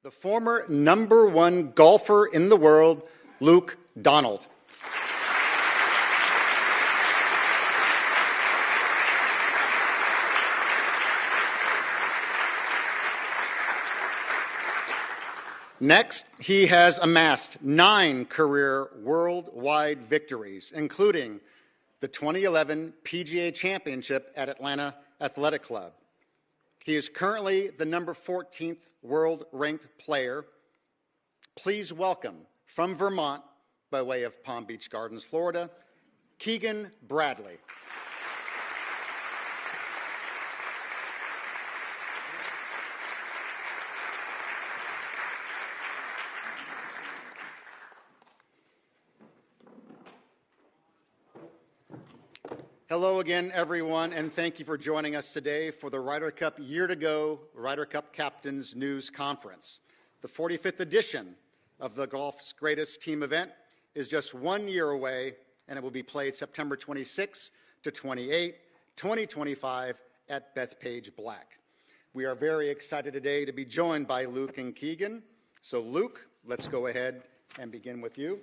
the former #1 golfer in the world, Luke Donald. Next, he has amassed 9 career worldwide victories, including the 2011 PGA Championship at Atlanta Athletic Club. He is currently the #14th world-ranked player. Please welcome, from Vermont, by way of Palm Beach Gardens, Florida, Keegan Bradley. Hello again, everyone, and thank you for joining us today for the Ryder Cup Year to Go Ryder Cup Captains News Conference. The 45th edition of the golf's greatest team event is just 1 year away, and it will be played September 26 to 28, 2025 at Bethpage Black. We are very excited today to be joined by Luke and Keegan. So Luke, let's go ahead and begin with you.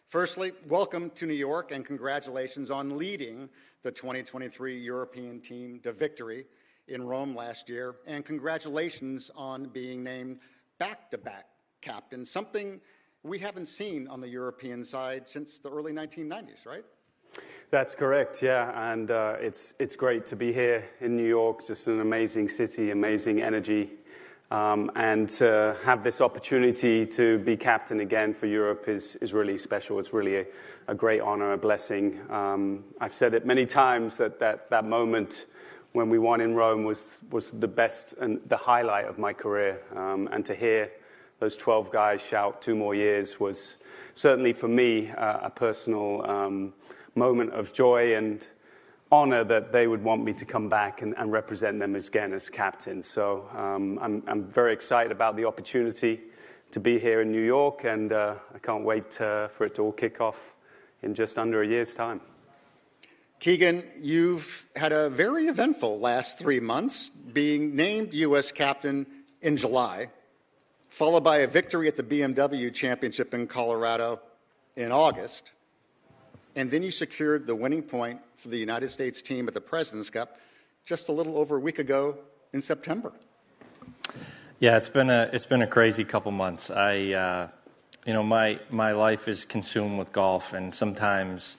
Firstly, welcome to New York and congratulations on leading the 2023 European team to victory in Rome last year, and congratulations on being named back-to-back captain, something we haven't seen on the European side since the early 1990s, right? That's correct, yeah, and it's great to be here in New York, just an amazing city, amazing energy. And to have this opportunity to be captain again for Europe is really special. It's really a great honor, a blessing. I've said it many times that moment when we won in Rome was the best and the highlight of my career. And to hear those 12 guys shout 2 more years was certainly for me a personal moment of joy and honor that they would want me to come back and represent them again as captain. So I'm very excited about the opportunity to be here in New York, and I can't wait for it to all kick off in just under a year's time. Keegan, you've had a very eventful last 3 months, being named U.S. captain in July, followed by a victory at the BMW Championship in Colorado in August. And then you secured the winning point for the United States team at the President's Cup just a little over a week ago in September. Yeah, it's been a crazy couple months. My life is consumed with golf, and sometimes,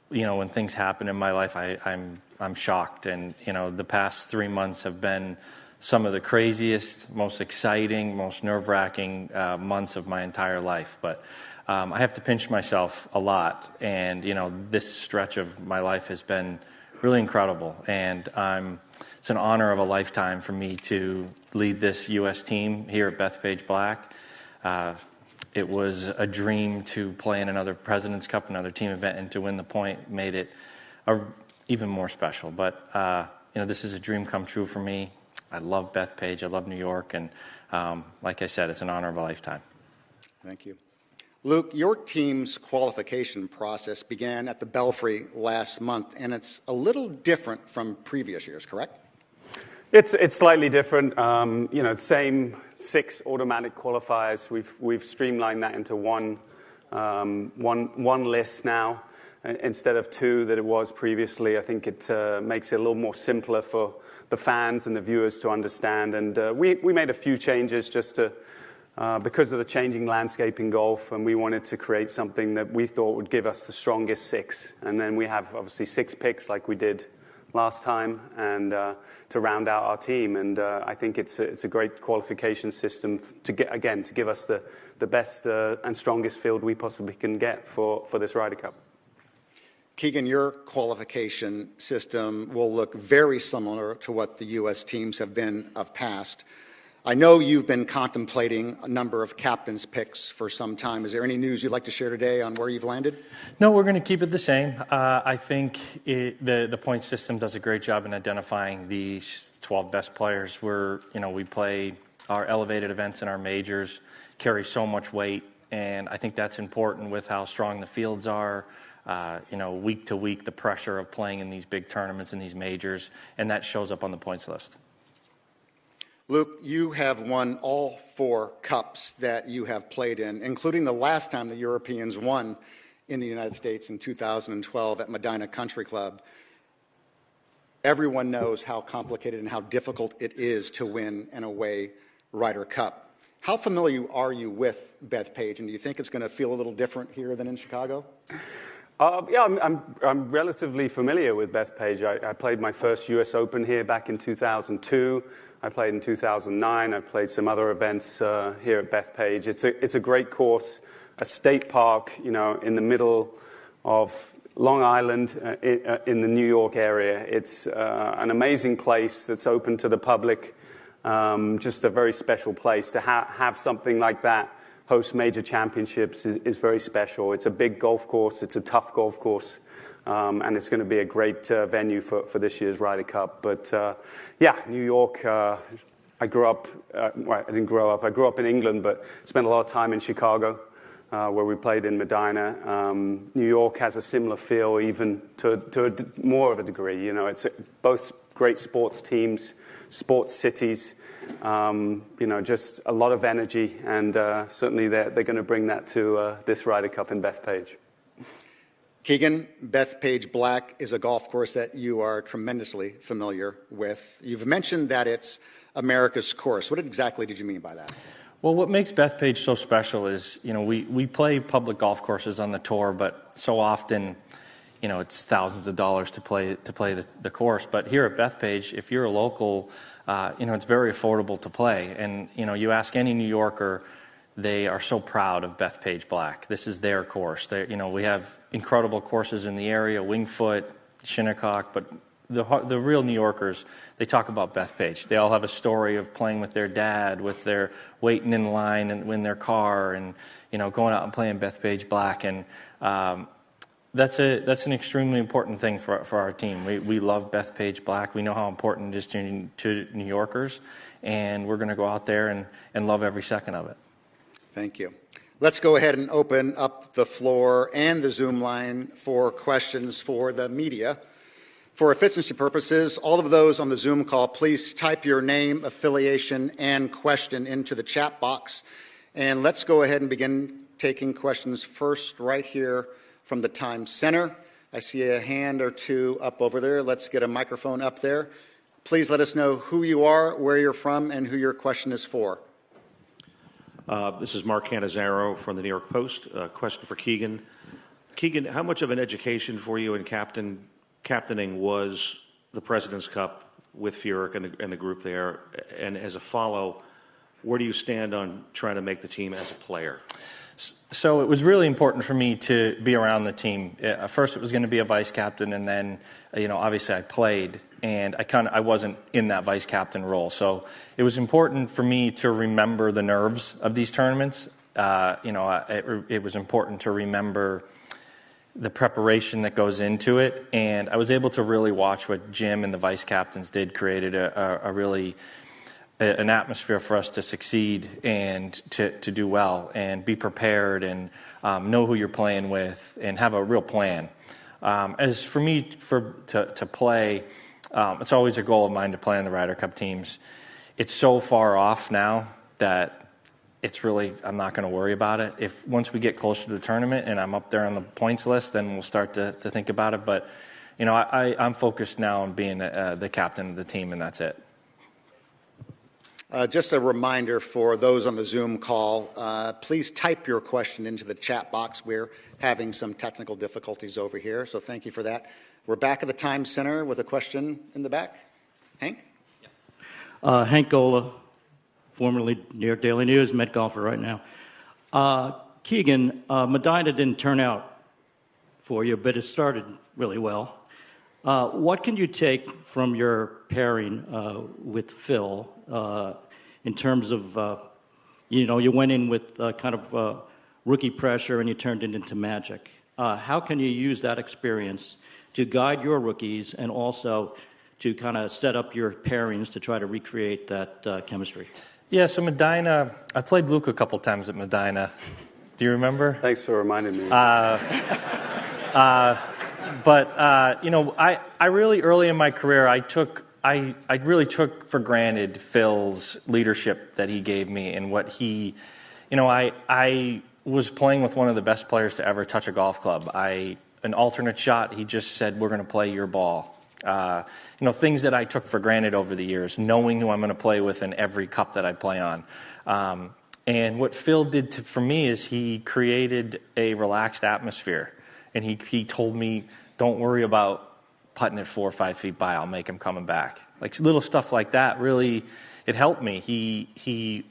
when things happen in my life, I'm shocked. And the past 3 months have been some of the craziest, most exciting, most nerve-wracking months of my entire life. But I have to pinch myself a lot, and this stretch of my life has been really incredible, and it's an honor of a lifetime for me to lead this U.S. team here at Bethpage Black. It was a dream to play in another President's Cup, another team event, and to win the point made it even more special. But this is a dream come true for me. I love Bethpage, I love New York, and like I said, it's an honor of a lifetime. Thank you. Luke, your team's qualification process began at the Belfry last month, and it's a little different from previous years, correct? It's slightly different. The same 6 automatic qualifiers. We've streamlined that into one list now instead of 2 that it was previously. I think it makes it a little more simpler for the fans and the viewers to understand. And we made a few changes just to. Because of the changing landscape in golf, and we wanted to create something that we thought would give us the strongest 6. And then we have obviously 6 picks like we did last time, and to round out our team. And I think it's a great qualification system to give us the best and strongest field we possibly can get for this Ryder Cup. Keegan, your qualification system will look very similar to what the U.S. teams have been of past. I know you've been contemplating a number of captain's picks for some time. Is there any news you'd like to share today on where you've landed? No, we're going to keep it the same. I think the point system does a great job in identifying these 12 best players. We play our elevated events and our majors, carry so much weight, and I think that's important with how strong the fields are. Week to week, the pressure of playing in these big tournaments and these majors, and that shows up on the points list. Luke, you have won all 4 cups that you have played in, including the last time the Europeans won in the United States in 2012 at Medina Country Club. Everyone knows how complicated and how difficult it is to win an away Ryder Cup. How familiar are you with Bethpage, and do you think it's going to feel a little different here than in Chicago? Yeah, I'm relatively familiar with Bethpage. I played my first US Open here back in 2002. I played in 2009. I've played some other events here at Bethpage. It's a great course, a state park, you know, in the middle of Long Island in the New York area. It's an amazing place that's open to the public. Just a very special place. To have something like that host major championships is very special. It's a big golf course. It's a tough golf course. And it's going to be a great venue for this year's Ryder Cup. But yeah, New York, I grew up, well, I didn't grow up. I grew up in England, but spent a lot of time in Chicago, where we played in Medina. New York has a similar feel, even to more of a degree. You know, it's both great sports teams, sports cities. You know, just a lot of energy, and certainly they're going to bring that to this Ryder Cup in Bethpage. Keegan, Bethpage Black is a golf course that you are tremendously familiar with. You've mentioned that it's America's course. What exactly did you mean by that? Well, what makes Bethpage so special is, you know, we play public golf courses on the tour, but so often, you know, it's thousands of dollars to play the course. But here at Bethpage, if you're a local, you know, it's very affordable to play. And, you know, you ask any New Yorker, they are so proud of Bethpage Black. This is their course. You know, we have incredible courses in the area, Wingfoot, Shinnecock, but the real New Yorkers, they talk about Bethpage. They all have a story of playing with their dad, with their waiting in line and in their car, and, you know, going out and playing Bethpage Black. And that's an extremely important thing for our team. We love Bethpage Black. We know how important it is to New Yorkers, and we're going to go out there and love every second of it. Thank you. Let's go ahead and open up the floor and the Zoom line for questions for the media. For efficiency purposes, all of those on the Zoom call, please type your name, affiliation, and question into the chat box. And let's go ahead and begin taking questions first right here from the Times Center. I see a hand or two up over there. Let's get a microphone up there. Please let us know who you are, where you're from, and who your question is for. This is Mark Cannizzaro from the New York Post. Question for Keegan. Keegan, how much of an education for you in captaining was the President's Cup with Furyk and the group there? And as a follow, where do you stand on trying to make the team as a player? So it was really important for me to be around the team. First, it was going to be a vice captain, and then, you know, obviously I played, and I wasn't in that vice captain role. So it was important for me to remember the nerves of these tournaments. You know, it was important to remember the preparation that goes into it, and I was able to really watch what Jim and the vice captains did, created an atmosphere for us to succeed and to do well and be prepared and know who you're playing with and have a real plan. As for me to play, it's always a goal of mine to play on the Ryder Cup teams. It's so far off now that it's really, I'm not going to worry about it. Once we get closer to the tournament and I'm up there on the points list, then we'll start to think about it. But, you know, I'm focused now on being the captain of the team, and that's it. Just a reminder for those on the Zoom call, please type your question into the chat box. We're having some technical difficulties over here, so thank you for that. We're back at the Times Center with a question in the back. Hank? Hank Gola, formerly New York Daily News, Met golfer right now. Keegan, Medina didn't turn out for you, but it started really well. What can you take from your pairing with Phil in terms of, you know, you went in with kind of rookie pressure and you turned it into magic. How can you use that experience to guide your rookies and also to kind of set up your pairings to try to recreate that chemistry? Yeah, so Medina, I played Luke a couple times at Medina. Do you remember? Thanks for reminding me. But, you know, I really, early in my career, I took I really took for granted Phil's leadership that he gave me and what he, I was playing with one of the best players to ever touch a golf club. An alternate shot, he just said, we're going to play your ball. Things that I took for granted over the years, knowing who I'm going to play with in every cup that I play on. And what Phil did for me is he created a relaxed atmosphere. And he told me, don't worry about putting it 4 or 5 feet by. I'll make him coming back. Like little stuff like that, really, it helped me. He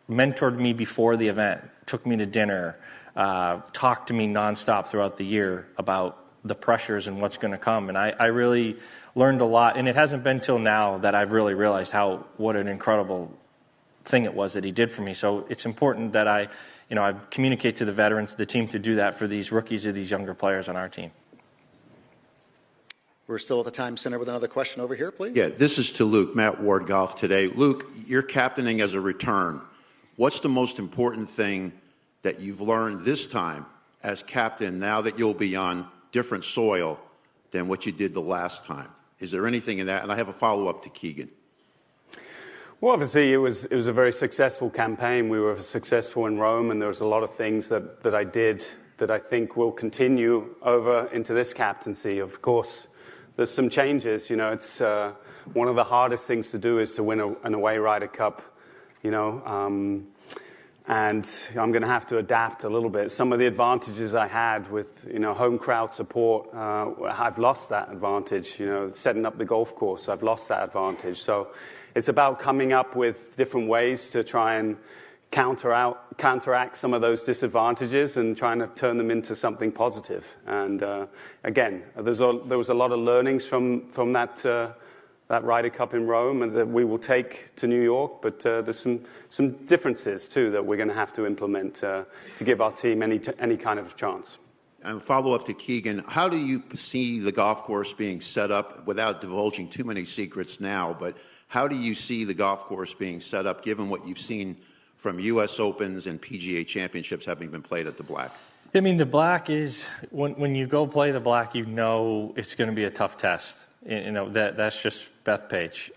mentored me before the event, took me to dinner, talked to me nonstop throughout the year about the pressures and what's going to come. And I really learned a lot. And it hasn't been till now that I've really realized what an incredible thing it was that he did for me. So it's important that I communicate to the veterans, the team, to do that for these rookies or these younger players on our team. We're still at the Time Center with another question over here, please. Yeah, this is to Luke, Matt Ward Golf Today. Luke, you're captaining as a return. What's the most important thing that you've learned this time as captain now that you'll be on different soil than what you did the last time? Is there anything in that? And I have a follow-up to Keegan. Well, obviously, it was a very successful campaign. We were successful in Rome, and there was a lot of things that I did that I think will continue over into this captaincy. Of course, there's some changes. It's one of the hardest things to do is to win an away Ryder Cup, and I'm going to have to adapt a little bit. Some of the advantages I had with, home crowd support, I've lost that advantage. Setting up the golf course, I've lost that advantage. So it's about coming up with different ways to try and counteract some of those disadvantages and trying to turn them into something positive. And again, there was a lot of learnings from that Ryder Cup in Rome and that we will take to New York, but there's some differences too that we're going to have to implement to give our team any kind of chance. And follow up to Keegan, how do you see the golf course being set up, without divulging too many secrets now, but how do you see the golf course being set up given what you've seen from U.S. Opens and PGA Championships having been played at the Black? I mean, the Black is, when you go play the Black, it's going to be a tough test. That's just Bethpage.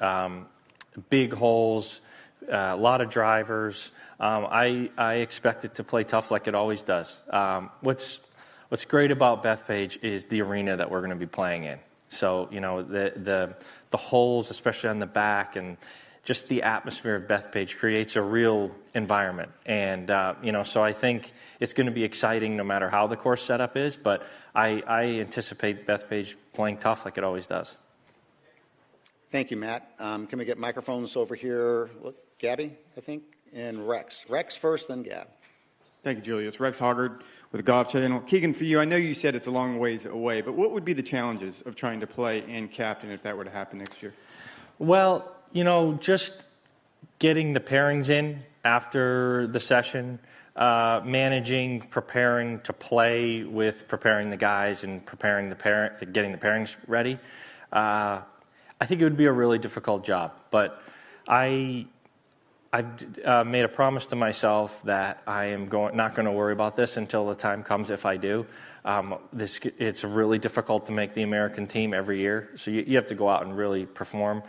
Big holes, a lot of drivers. I expect it to play tough like it always does. What's great about Bethpage is the arena that we're going to be playing in. So, the holes, especially on the back, and just the atmosphere of Bethpage creates a real environment. And, so I think it's going to be exciting no matter how the course setup is, but I anticipate Bethpage playing tough like it always does. Thank you, Matt. Can we get microphones over here? Gabby, I think, and Rex. Rex first, then Gab. Thank you, Julius. Rex Hoggard with the Golf Channel. Keegan, for you, I know you said it's a long ways away, but what would be the challenges of trying to play and captain if that were to happen next year? Well, just getting the pairings in after the session, managing, preparing to play with preparing the guys and preparing getting the pairings ready. I think it would be a really difficult job, but I've made a promise to myself that I am not going to worry about this until the time comes if I do. It's really difficult to make the American team every year, so you have to go out and really perform.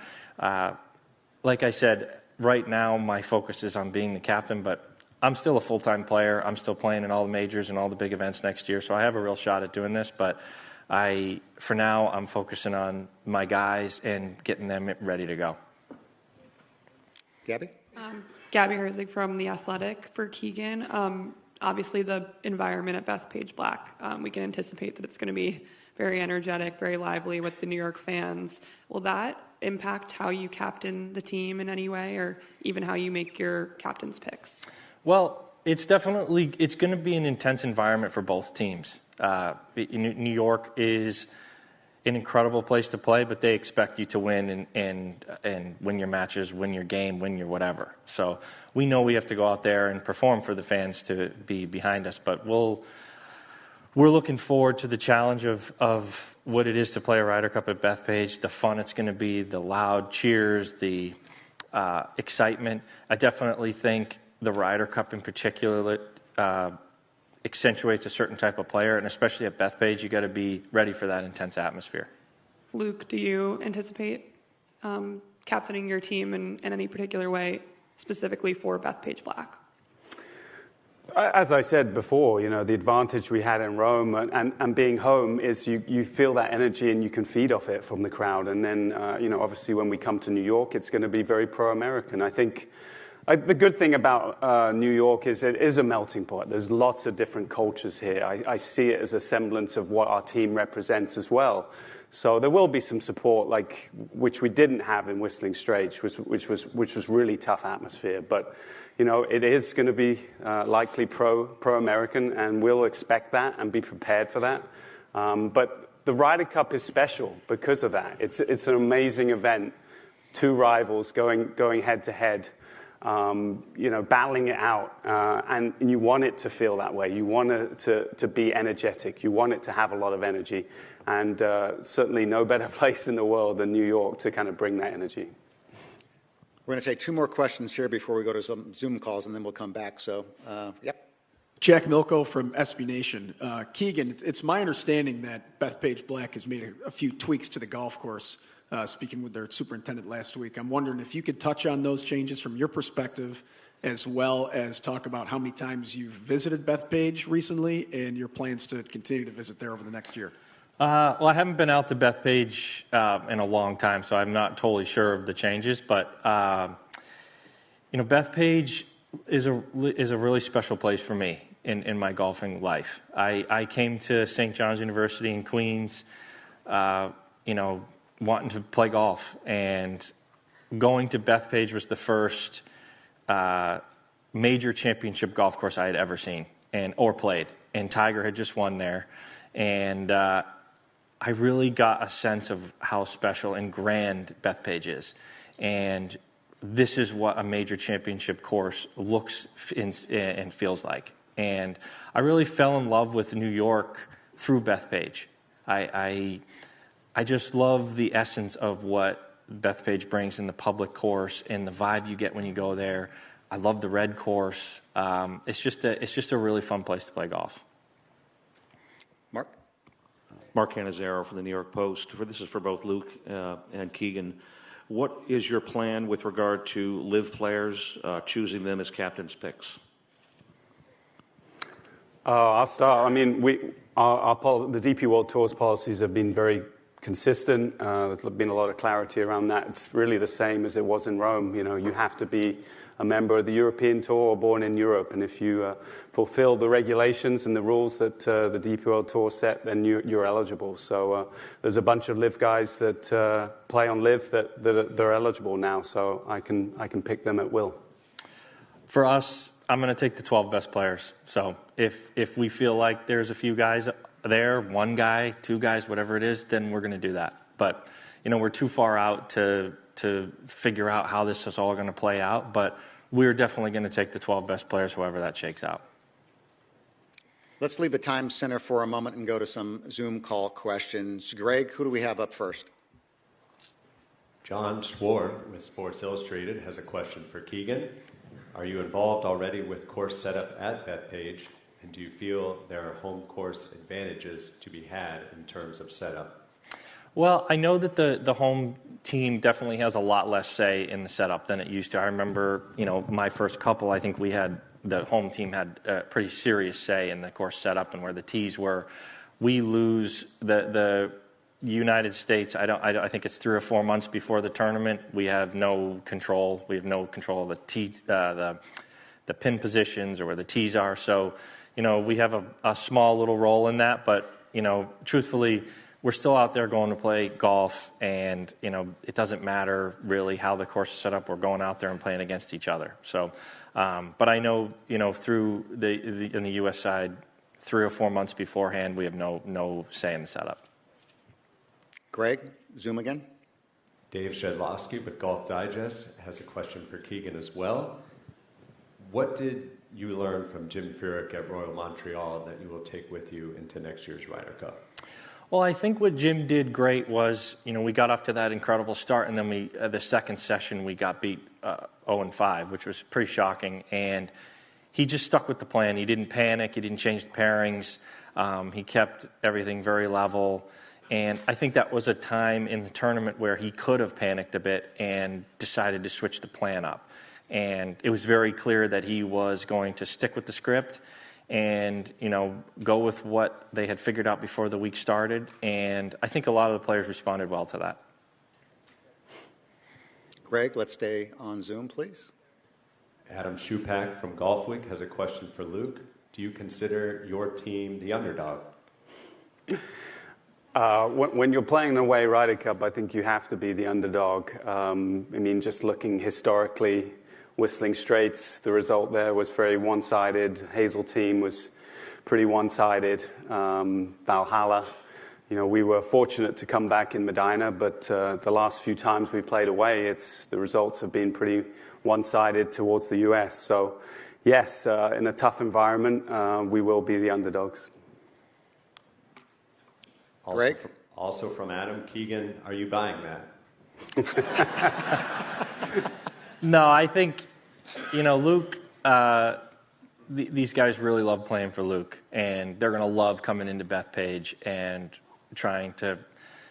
Like I said, right now my focus is on being the captain, but I'm still a full-time player. I'm still playing in all the majors and all the big events next year, so I have a real shot at doing this, but for now, I'm focusing on my guys and getting them ready to go. Gabby? Gabby Herzig from The Athletic for Keegan. Obviously, the environment at Bethpage Black, we can anticipate that it's going to be very energetic, very lively with the New York fans. Will that impact how you captain the team in any way, or even how you make your captain's picks? Well, it's going to be an intense environment for both teams. New York is an incredible place to play, but they expect you to win and win your matches, win your game, win your whatever. So we know we have to go out there and perform for the fans to be behind us, but we're looking forward to the challenge of what it is to play a Ryder Cup at Bethpage, the fun it's going to be, the loud cheers, the excitement. I definitely think the Ryder Cup in particular accentuates a certain type of player, and especially at Bethpage, you got to be ready for that intense atmosphere. Luke, do you anticipate captaining your team in any particular way, specifically for Bethpage Black? As I said before, the advantage we had in Rome and being home is you feel that energy and you can feed off it from the crowd. And then, obviously when we come to New York, it's going to be very pro-American. I think the good thing about New York is it is a melting pot. There's lots of different cultures here. I see it as a semblance of what our team represents as well. So there will be some support, which we didn't have in Whistling Straits, which was really tough atmosphere. But it is going to be likely pro-American, and we'll expect that and be prepared for that. But the Ryder Cup is special because of that. It's an amazing event. Two rivals going head to head. Battling it out, and you want it to feel that way. You want it to be energetic. You want it to have a lot of energy, and certainly no better place in the world than New York to kind of bring that energy. We're going to take two more questions here before we go to some Zoom calls, and then we'll come back. So, yep. Jack Milko from SB Nation. Keegan, it's my understanding that Bethpage Black has made a few tweaks to the golf course. Speaking with their superintendent last week, I'm wondering if you could touch on those changes from your perspective, as well as talk about how many times you've visited Bethpage recently and your plans to continue to visit there over the next year. Well, I haven't been out to Bethpage in a long time, so I'm not totally sure of the changes. But Bethpage is a really special place for me in my golfing life. I came to St. John's University in Queens, wanting to play golf, and going to Bethpage was the first major championship golf course I had ever seen or played. And Tiger had just won there, and I really got a sense of how special and grand Bethpage is. And this is what a major championship course looks and feels like. And I really fell in love with New York through Bethpage. I just love the essence of what Bethpage brings in the public course and the vibe you get when you go there. I love the red course. It's just a really fun place to play golf. Mark? Mark Cannizzaro from the New York Post. This is for both Luke and Keegan. What is your plan with regard to live players, choosing them as captain's picks? I'll start. I mean, the DP World Tour's policies have been very consistent. There's been a lot of clarity around that. It's really the same as it was in Rome. You have to be a member of the European Tour or born in Europe. And if you fulfill the regulations and the rules that the DP World Tour set, then you're eligible. So there's a bunch of live guys that play on live that are eligible now. So I can pick them at will. For us, I'm going to take the 12 best players. So if we feel like there's a few guys there, one guy, two guys, whatever it is, then we're going to do that. But, we're too far out to figure out how this is all going to play out. But we're definitely going to take the 12 best players, however that shakes out. Let's leave the time center for a moment and go to some Zoom call questions. Greg, who do we have up first? John Sward with Sports Illustrated has a question for Keegan. Are you involved already with course setup at Bethpage? And do you feel there are home course advantages to be had in terms of setup? Well, I know that the home team definitely has a lot less say in the setup than it used to. I remember, my first couple, I think the home team had a pretty serious say in the course setup and where the tees were. We lose the United States. I think it's 3 or 4 months before the tournament. We have no control. We have no control of the tee, the pin positions or where the tees are. So, we have a small little role in that, but, truthfully, we're still out there going to play golf, and, it doesn't matter really how the course is set up. We're going out there and playing against each other. So, but I know, through in the U.S. side, 3 or 4 months beforehand, we have no say in the setup. Greg, Zoom again. Dave Shedlowski with Golf Digest has a question for Keegan as well. What did you learn from Jim Furyk at Royal Montreal that you will take with you into next year's Ryder Cup? Well, I think what Jim did great was, we got off to that incredible start, and then the second session we got beat 0-5, which was pretty shocking. And he just stuck with the plan. He didn't panic. He didn't change the pairings. He kept everything very level. And I think that was a time in the tournament where he could have panicked a bit and decided to switch the plan up. And it was very clear that he was going to stick with the script and, go with what they had figured out before the week started. And I think a lot of the players responded well to that. Greg, let's stay on Zoom, please. Adam Schupak from Golf Week has a question for Luke. Do you consider your team the underdog? When you're playing an away Ryder Cup, I think you have to be the underdog. Just looking historically, Whistling Straits, the result there was very one-sided. Hazeltine was pretty one-sided. Valhalla, we were fortunate to come back in Medina, but the last few times we played away, the results have been pretty one-sided towards the US. So, yes, in a tough environment, we will be the underdogs. Greg? Also from Adam, Keegan, are you buying that? No, I think, Luke, these guys really love playing for Luke, and they're going to love coming into Bethpage and trying to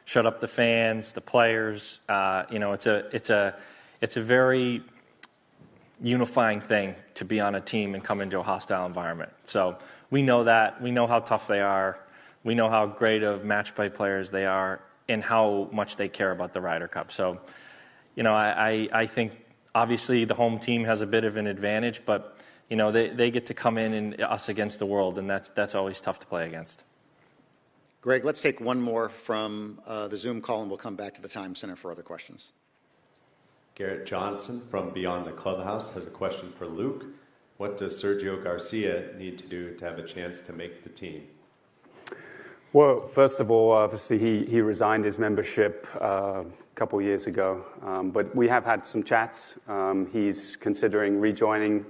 shut up the fans, the players. It's a very unifying thing to be on a team and come into a hostile environment. So we know that. We know how tough they are. We know how great of match play players they are and how much they care about the Ryder Cup. So, I think obviously the home team has a bit of an advantage, but, they get to come in and us against the world, and that's always tough to play against. Greg, let's take one more from the Zoom call, and we'll come back to the Time Center for other questions. Garrett Johnson from Beyond the Clubhouse has a question for Luke. What does Sergio Garcia need to do to have a chance to make the team? Well, first of all, obviously he resigned his membership a couple of years ago, but we have had some chats. He's considering rejoining.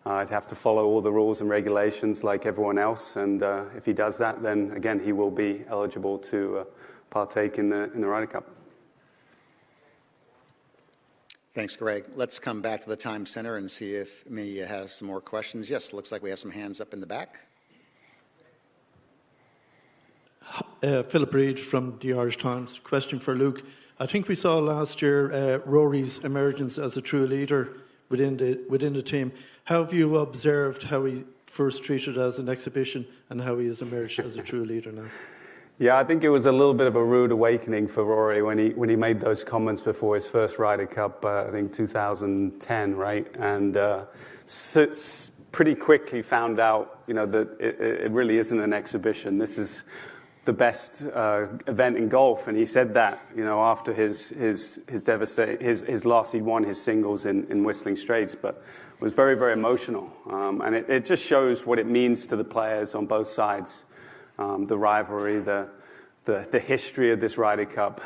I'd have to follow all the rules and regulations like everyone else, and if he does that, then again he will be eligible to partake in the Ryder Cup. Thanks, Greg. Let's come back to the Time Center and see if Mia has some more questions. Yes, looks like we have some hands up in the back. Philip Reid from the Irish Times. Question for Luke. I think we saw last year Rory's emergence as a true leader within the team. How have you observed how he first treated as an exhibition and how he has emerged as a true leader now? Yeah, I think it was a little bit of a rude awakening for Rory when he made those comments before his first Ryder Cup, I think 2010, right? And pretty quickly found out, that it really isn't an exhibition. This is the best event in golf, and he said that, after his loss, he'd won his singles in Whistling Straits, but it was very, very emotional, and it just shows what it means to the players on both sides. The rivalry, the history of this Ryder Cup,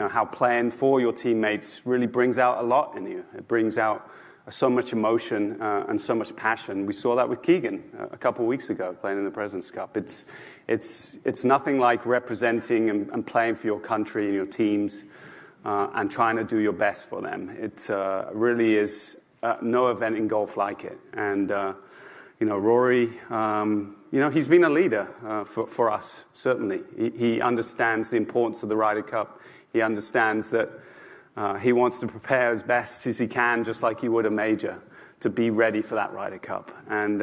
how playing for your teammates really brings out a lot in you. It brings out so much emotion and so much passion. We saw that with Keegan a couple of weeks ago playing in the President's Cup. It's nothing like representing and playing for your country and your teams and trying to do your best for them. It really is no event in golf like it. And Rory, he's been a leader for us, certainly. He understands the importance of the Ryder Cup. He understands that he wants to prepare as best as he can, just like he would a major, to be ready for that Ryder Cup. And,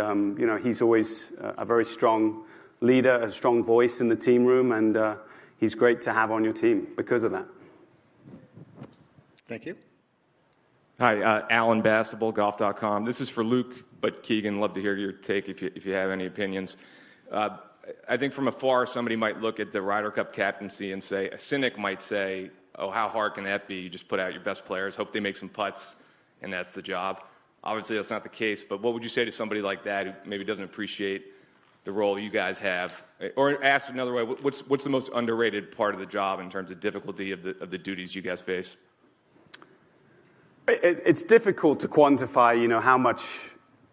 he's always a very strong leader, a strong voice in the team room, and he's great to have on your team because of that. Thank you. Hi, Alan Bastable, golf.com. This is for Luke, but Keegan, love to hear your take if you have any opinions. I think from afar, somebody might look at the Ryder Cup captaincy and say, a cynic might say, oh, how hard can that be? You just put out your best players, hope they make some putts, and that's the job. Obviously, that's not the case, but what would you say to somebody like that who maybe doesn't appreciate the role you guys have? Or asked another way, what's the most underrated part of the job in terms of difficulty of the duties you guys face? It's difficult to quantify, how much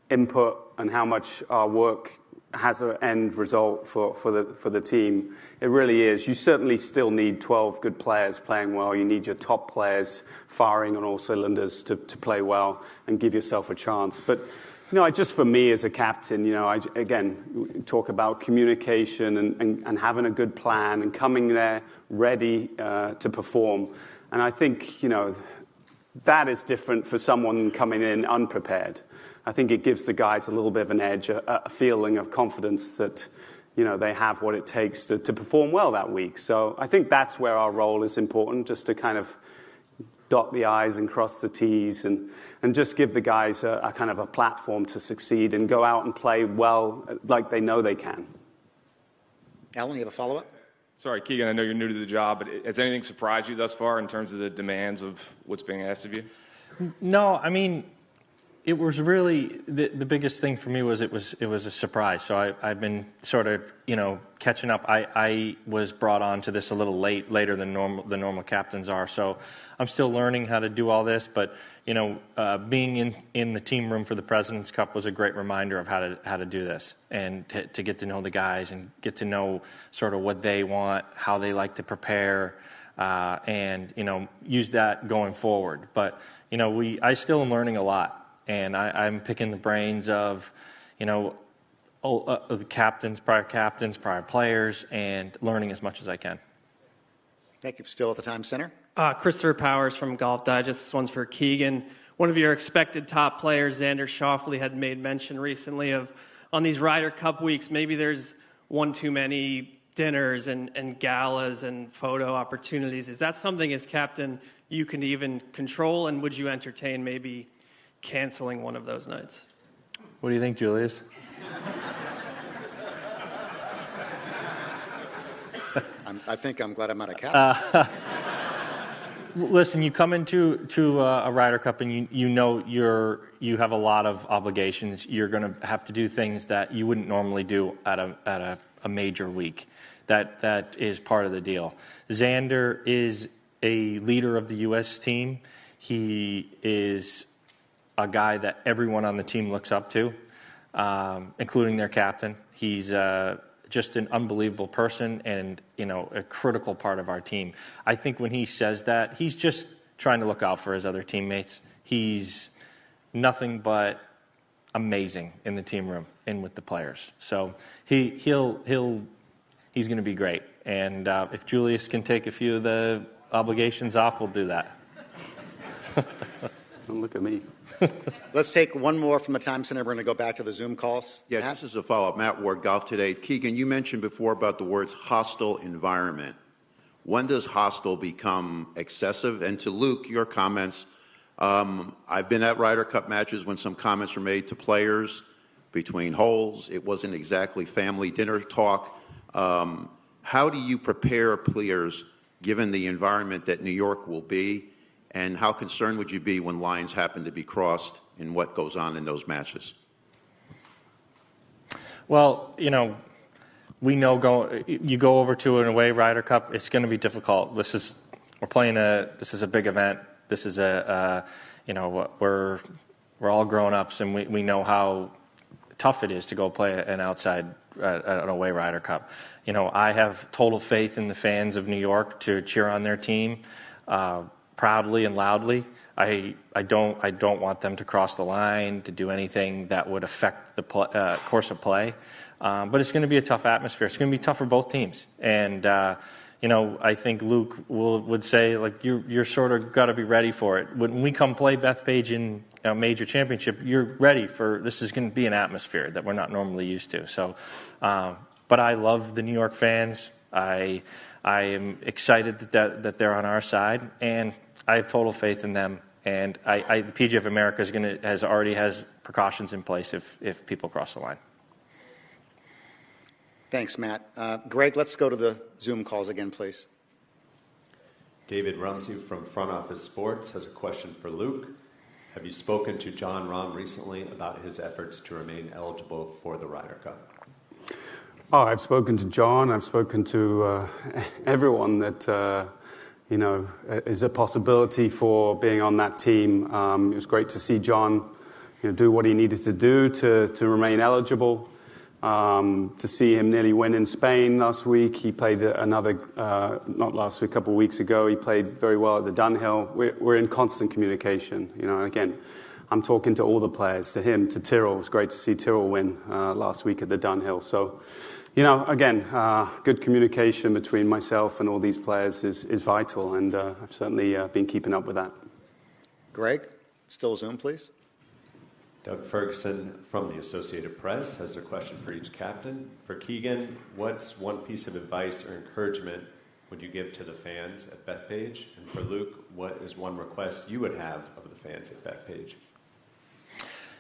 input and how much our work has an end result for the team. It really is. You certainly still need 12 good players playing well. You need your top players firing on all cylinders to play well and give yourself a chance. But Just for me as a captain, again, talk about communication and having a good plan and coming there ready to perform. And I think, that is different for someone coming in unprepared. I think it gives the guys a little bit of an edge, a feeling of confidence that, they have what it takes to perform well that week. So I think that's where our role is important, just to kind of dot the I's and cross the T's and just give the guys a kind of a platform to succeed and go out and play well like they know they can. Alan, you have a follow-up? Sorry, Keegan, I know you're new to the job, but has anything surprised you thus far in terms of the demands of what's being asked of you? No, I mean, it was really the biggest thing for me was it was a surprise. So I've been sort of catching up. I was brought on to this a little later than the normal captains are. So I'm still learning how to do all this. But being in the team room for the President's Cup was a great reminder of how to do this and to get to know the guys and get to know sort of what they want, how they like to prepare, and use that going forward. But I still am learning a lot. And I'm picking the brains of, the captains, prior players, and learning as much as I can. Thank you. Still at the Times Center. Christopher Powers from Golf Digest. This one's for Keegan. One of your expected top players, Xander Schauffele, had made mention recently of on these Ryder Cup weeks, maybe there's one too many dinners and galas and photo opportunities. Is that something as captain you can even control, and would you entertain maybe canceling one of those nights? What do you think, Julius? I think I'm glad I'm not a captain. Listen, you come into a Ryder Cup and you have a lot of obligations. You're going to have to do things that you wouldn't normally do at a major week. That is part of the deal. Xander is a leader of the U.S. team. He is a guy that everyone on the team looks up to, including their captain. He's just an unbelievable person and, a critical part of our team. I think when he says that, he's just trying to look out for his other teammates. He's nothing but amazing in the team room and with the players. So he's going to be great. And if Julius can take a few of the obligations off, we'll do that. Don't look at me. Let's take one more from the Times Center. We're going to go back to the Zoom calls. Yeah, Matt? this is a follow-up. Matt Ward, Golf Today. Keegan, you mentioned before about the words hostile environment. When does hostile become excessive? And to Luke, your comments. I've been at Ryder Cup matches when some comments were made to players between holes. It wasn't exactly family dinner talk. How do you prepare players given the environment that New York will be? And how concerned would you be when lines happen to be crossed in what goes on in those matches? Well, we know you go over to an away Ryder Cup, it's going to be difficult. This is a big event. This is we're all grown-ups and we know how tough it is to go play an away Ryder Cup. I have total faith in the fans of New York to cheer on their team proudly and loudly. I don't want them to cross the line, to do anything that would affect the course of play. But it's going to be a tough atmosphere. It's going to be tough for both teams. And I think Luke would say, like, you're sort of got to be ready for it. When we come play Bethpage in a major championship, you're ready for this. Is going to be an atmosphere that we're not normally used to. So, but I love the New York fans. I am excited that they're on our side, and I have total faith in them. And the PGA of America already has precautions in place if people cross the line. Thanks, Matt. Greg, let's go to the Zoom calls again, please. David Rumsey from Front Office Sports has a question for Luke. Have you spoken to Jon Rahm recently about his efforts to remain eligible for the Ryder Cup? Oh, I've spoken to John. I've spoken to everyone that is a possibility for being on that team. It was great to see John, do what he needed to do to remain eligible. To see him nearly win in Spain last week. He played not last week, a couple of weeks ago. He played very well at the Dunhill. We're in constant communication. Again, I'm talking to all the players, to him, to Tyrrell. It was great to see Tyrrell win last week at the Dunhill. So, again, good communication between myself and all these players is vital, and I've certainly been keeping up with that. Greg, still Zoom, please. Doug Ferguson from the Associated Press has a question for each captain. For Keegan, what's one piece of advice or encouragement would you give to the fans at Bethpage? And for Luke, what is one request you would have of the fans at Bethpage?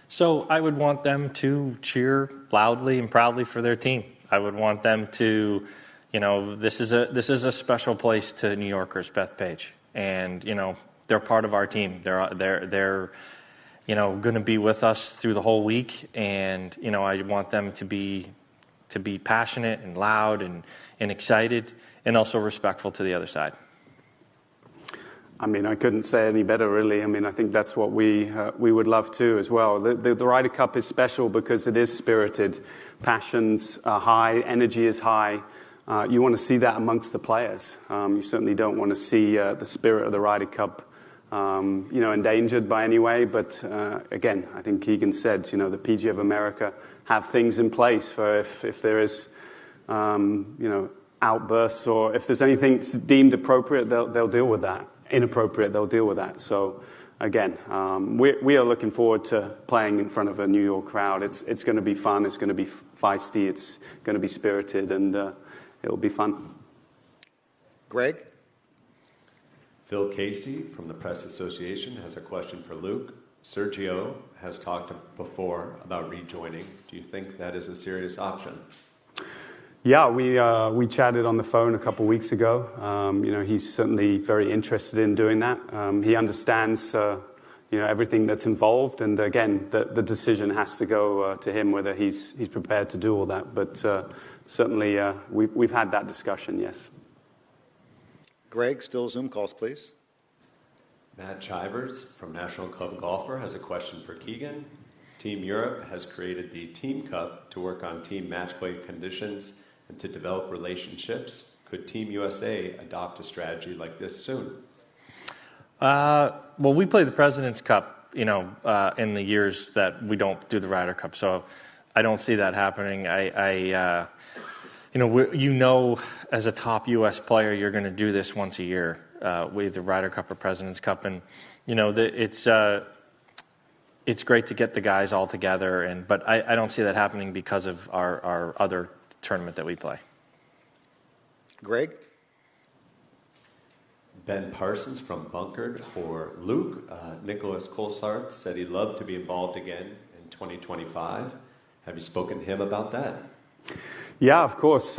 So I would want them to cheer loudly and proudly for their team. I would want them to, this is a special place to New Yorkers, Bethpage, and they're part of our team. They're going to be with us through the whole week, and I want them to be passionate and loud and excited, and also respectful to the other side. I mean, I couldn't say any better, really. I mean, I think that's what we would love to as well. The Ryder Cup is special because it is spirited. Passions are high, energy is high. You want to see that amongst the players. You certainly don't want to see the spirit of the Ryder Cup, endangered by any way. But again, I think Keegan said, the PGA of America have things in place for if there is, outbursts, or if there's anything deemed appropriate, they'll deal with that. Inappropriate, they'll deal with that. So again, we are looking forward to playing in front of a New York crowd. It's going to be fun. It's going to be feisty. It's going to be spirited, and it'll be fun. Greg? Phil Casey from the Press Association has a question for Luke. Sergio has talked before about rejoining. Do you think that is a serious option? Yeah, we chatted on the phone a couple of weeks ago. He's certainly very interested in doing that. He understands, everything that's involved, and again, the decision has to go to him whether he's prepared to do all that. But certainly, we've had that discussion. Yes. Greg, still Zoom calls, please. Matt Chivers from National Club Golfer has a question for Keegan. Team Europe has created the Team Cup to work on team match play conditions and to develop relationships. Could Team USA adopt a strategy like this soon? Well, we play the President's Cup, in the years that we don't do the Ryder Cup, so I don't see that happening. As a top U.S. player, you're going to do this once a year with the Ryder Cup or President's Cup, and it's great to get the guys all together, but I don't see that happening because of our other tournament that we play. Greg? Ben Parsons from Bunkered for Luke. Nicholas Colsart said he'd love to be involved again in 2025. Have you spoken to him about that? Yeah, of course.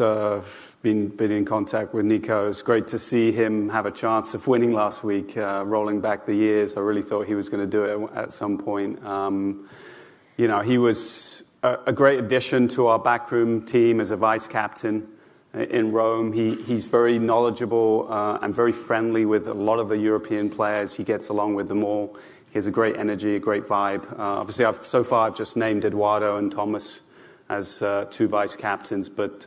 Been in contact with Nico. It's great to see him have a chance of winning last week. Rolling back the years, I really thought he was going to do it at some point. He was a great addition to our backroom team as a vice captain in Rome. He's very knowledgeable and very friendly with a lot of the European players. He gets along with them all. He has a great energy, a great vibe. Obviously, I've just named Eduardo and Thomas as two vice captains, but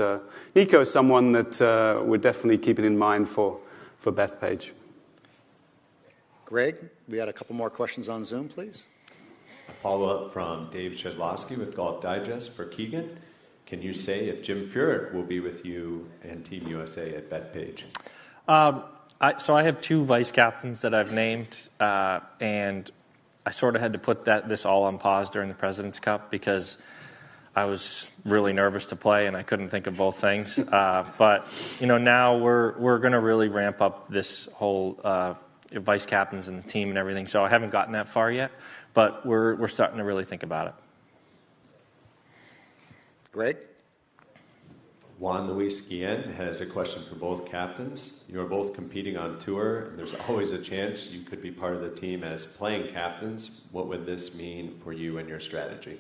Nico is someone that we're definitely keeping in mind for Bethpage. Greg, we had a couple more questions on Zoom, please. A follow-up from Dave Shedlowski with Golf Digest for Keegan. Can you say if Jim Furyk will be with you and Team USA at Bethpage? So I have two vice captains that I've named, and I sort of had to put this all on pause during the President's Cup because I was really nervous to play and I couldn't think of both things. But now we're going to really ramp up this whole vice captains and the team and everything. So I haven't gotten that far yet, but we're starting to really think about it. Greg? Juan Luis Guillen has a question for both captains. You are both competing on tour, and there's always a chance you could be part of the team as playing captains. What would this mean for you and your strategy?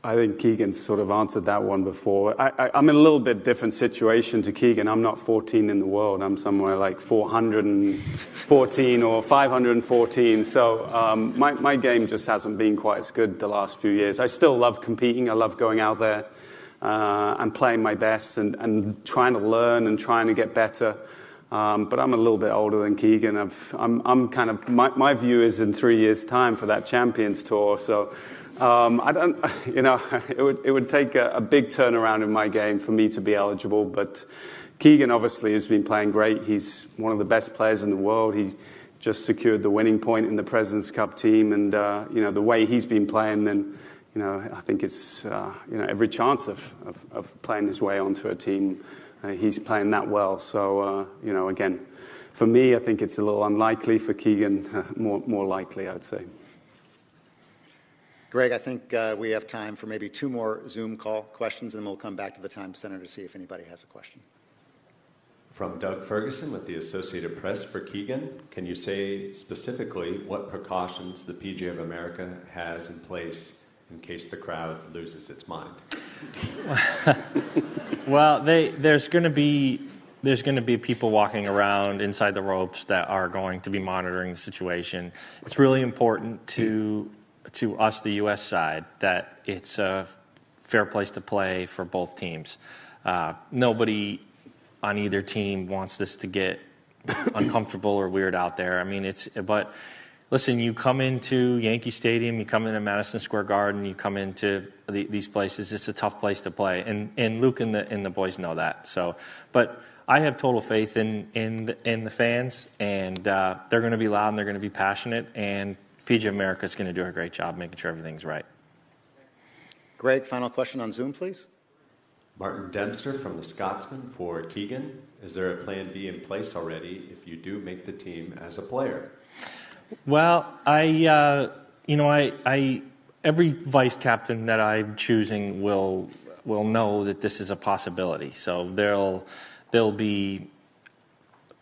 I think Keegan sort of answered that one before. I'm in a little bit different situation to Keegan. I'm not 14 in the world. I'm somewhere like 414 or 514. So my game just hasn't been quite as good the last few years. I still love competing. I love going out there and playing my best and trying to learn and trying to get better. But I'm a little bit older than Keegan. I'm kind of, my view is in 3 years' time for that Champions Tour. So I don't, it would take a big turnaround in my game for me to be eligible. But Keegan obviously has been playing great. He's one of the best players in the world. He just secured the winning point in the President's Cup team. And, the way he's been playing, then, I think it's, every chance of playing his way onto a team. He's playing that well. So, again, for me, I think it's a little unlikely. For Keegan, more likely, I'd say. Greg, I think we have time for maybe 2 more Zoom call questions, and then we'll come back to the Time Center to see if anybody has a question. From Doug Ferguson with the Associated Press for Keegan, can you say specifically what precautions the PGA of America has in place in case the crowd loses its mind? Well, there's going to be people walking around inside the ropes that are going to be monitoring the situation. It's really important to us, the U.S. side, that it's a fair place to play for both teams. Nobody on either team wants this to get uncomfortable or weird out there. I mean, but listen, you come into Yankee Stadium, you come into Madison Square Garden, you come into these places, it's a tough place to play. And Luke and the boys know that. So, but I have total faith in the fans, and they're going to be loud and they're going to be passionate, and PGA America is going to do a great job making sure everything's right. Greg, final question on Zoom, please. Martin Dempster from the Scotsman for Keegan. Is there a plan B in place already if you do make the team as a player? Well, every vice captain that I'm choosing will know that this is a possibility. So they'll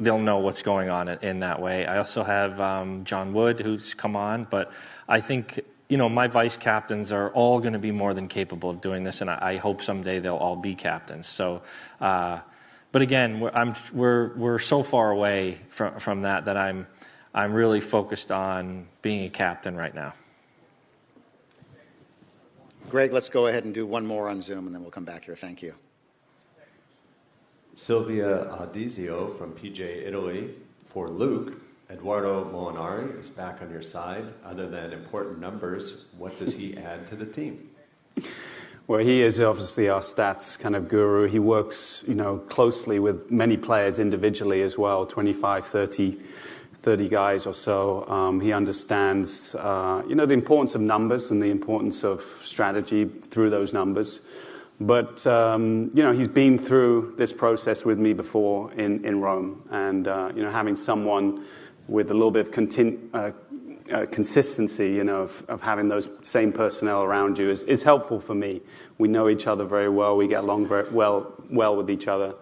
know what's going on in that way. I also have John Wood, who's come on, but I think my vice captains are all going to be more than capable of doing this, and I hope someday they'll all be captains. So, but again, we're so far away from that I'm really focused on being a captain right now. Greg, let's go ahead and do one more on Zoom, and then we'll come back here. Thank you. Silvia Audizio from PGA Italy for Luke. Eduardo Molinari is back on your side. Other than important numbers, what does he add to the team? Well, he is obviously our stats kind of guru. He works, closely with many players individually as well, 25, 30 guys or so. He understands, the importance of numbers and the importance of strategy through those numbers. But, he's been through this process with me before in Rome. And, having someone with a little bit of consistency, of having those same personnel around you is helpful for me. We know each other very well. We get along very well with each other.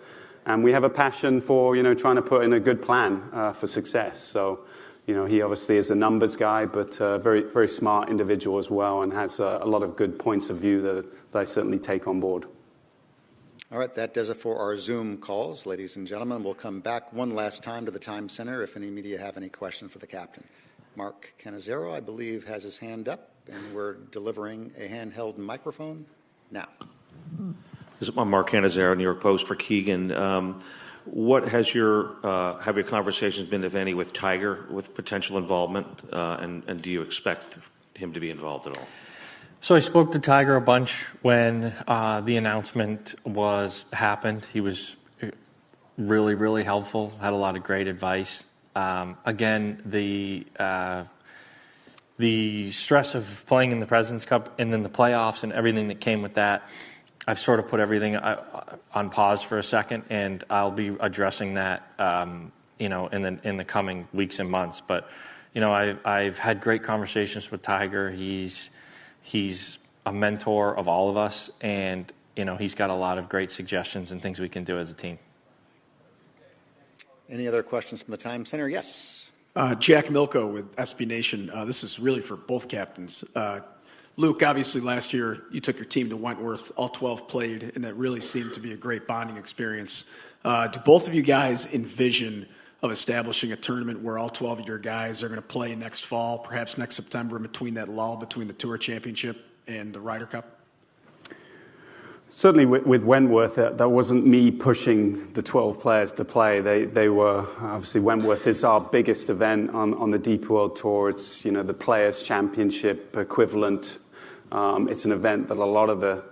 And we have a passion for, trying to put in a good plan for success. So, he obviously is a numbers guy, but a very, very smart individual as well, and has a lot of good points of view that I certainly take on board. All right, that does it for our Zoom calls, ladies and gentlemen. We'll come back one last time to the Time Center if any media have any questions for the captain. Mark Cannizzaro, I believe, has his hand up, and we're delivering a handheld microphone now. This is Mark Cannizzaro, New York Post for Keegan. What have your conversations been, if any, with Tiger, with potential involvement, and do you expect him to be involved at all? So I spoke to Tiger a bunch when the announcement happened. He was really, really helpful, had a lot of great advice. Again, the stress of playing in the President's Cup and then the playoffs and everything that came with that, I've sort of put everything on pause for a second, and I'll be addressing that, in the coming weeks and months. But, I've had great conversations with Tiger. He's a mentor of all of us, and, he's got a lot of great suggestions and things we can do as a team. Any other questions from the Time Center? Yes. Jack Milko with SB Nation. This is really for both captains. Luke, obviously last year you took your team to Wentworth. All 12 played, and that really seemed to be a great bonding experience. Do both of you guys envision of establishing a tournament where all 12 of your guys are going to play next fall, perhaps next September, in between that lull between the Tour Championship and the Ryder Cup? Certainly with Wentworth, that wasn't me pushing the 12 players to play. They were, obviously Wentworth is our biggest event on the DP World Tour. It's, the Players' Championship equivalent. It's an event that a lot of the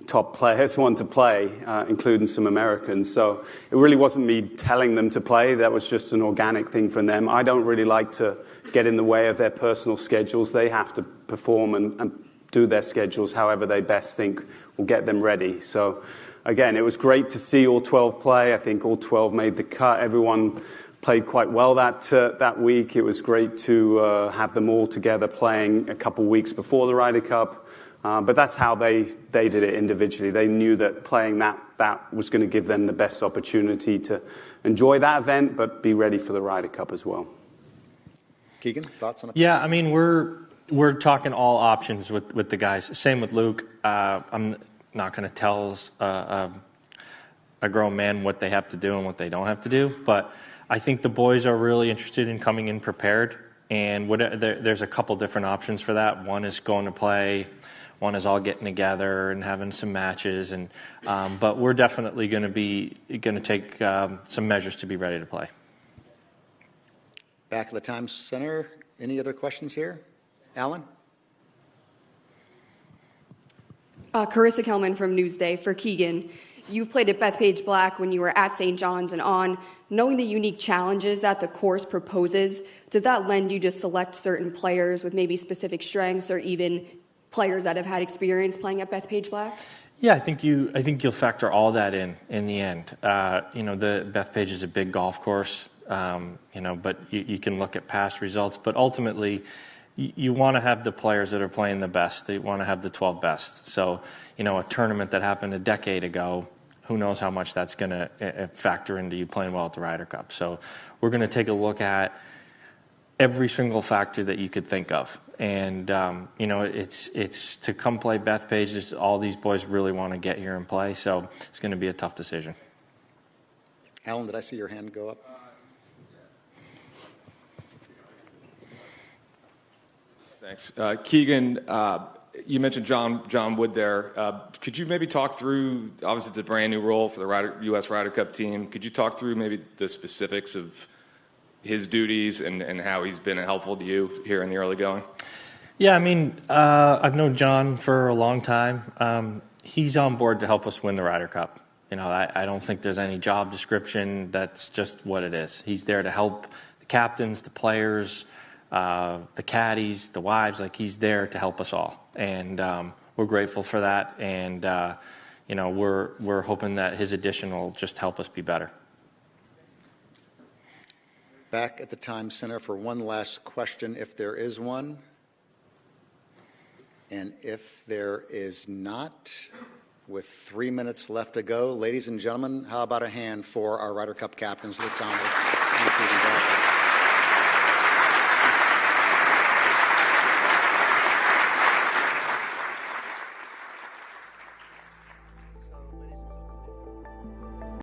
top players want to play, including some Americans. So it really wasn't me telling them to play. That was just an organic thing from them. I don't really like to get in the way of their personal schedules. They have to perform and do their schedules however they best think will get them ready. So again, it was great to see all 12 play. I think all 12 made the cut. Everyone played quite well that week. It was great to have them all together playing a couple weeks before the Ryder Cup. But that's how they did it individually. They knew that playing that was going to give them the best opportunity to enjoy that event, but be ready for the Ryder Cup as well. Keegan, thoughts on it? Yeah, I mean, we're talking all options with the guys. Same with Luke. I'm not going to tell a grown man what they have to do and what they don't have to do, but I think the boys are really interested in coming in prepared, and there's a couple different options for that. One is going to play. One is all getting together and having some matches, but we're definitely going to take some measures to be ready to play. Back at the Times Center. Any other questions here? Alan? Carissa Kelman from Newsday for Keegan. You've played at Bethpage Black when you were at St. John's and on. Knowing the unique challenges that the course proposes, does that lend you to select certain players with maybe specific strengths or even players that have had experience playing at Bethpage Black? Yeah, I think you'll factor all that in the end. The Bethpage is a big golf course, but you can look at past results. But ultimately, you want to have the players that are playing the best. You want to have the 12 best. So, a tournament that happened a decade ago, who knows how much that's going to factor into you playing well at the Ryder Cup. So we're going to take a look at every single factor that you could think of. And, it's to come play Bethpage, all these boys really want to get here and play. So it's going to be a tough decision. Alan, did I see your hand go up? Thanks. Keegan, you mentioned John Wood there. Could you maybe talk through, obviously it's a brand new role for the U.S. Ryder Cup team. Could you talk through maybe the specifics of his duties and how he's been helpful to you here in the early going? Yeah, I mean, I've known John for a long time. He's on board to help us win the Ryder Cup. I don't think there's any job description. That's just what it is. He's there to help the captains, the players, the caddies, the wives. Like, he's there to help us all. And we're grateful for that. And, we're hoping that his addition will just help us be better. Back at the Times Center for one last question, if there is one. And if there is not, with 3 minutes left to go, ladies and gentlemen, how about a hand for our Ryder Cup captains, Luke Donald and Keegan Bradley.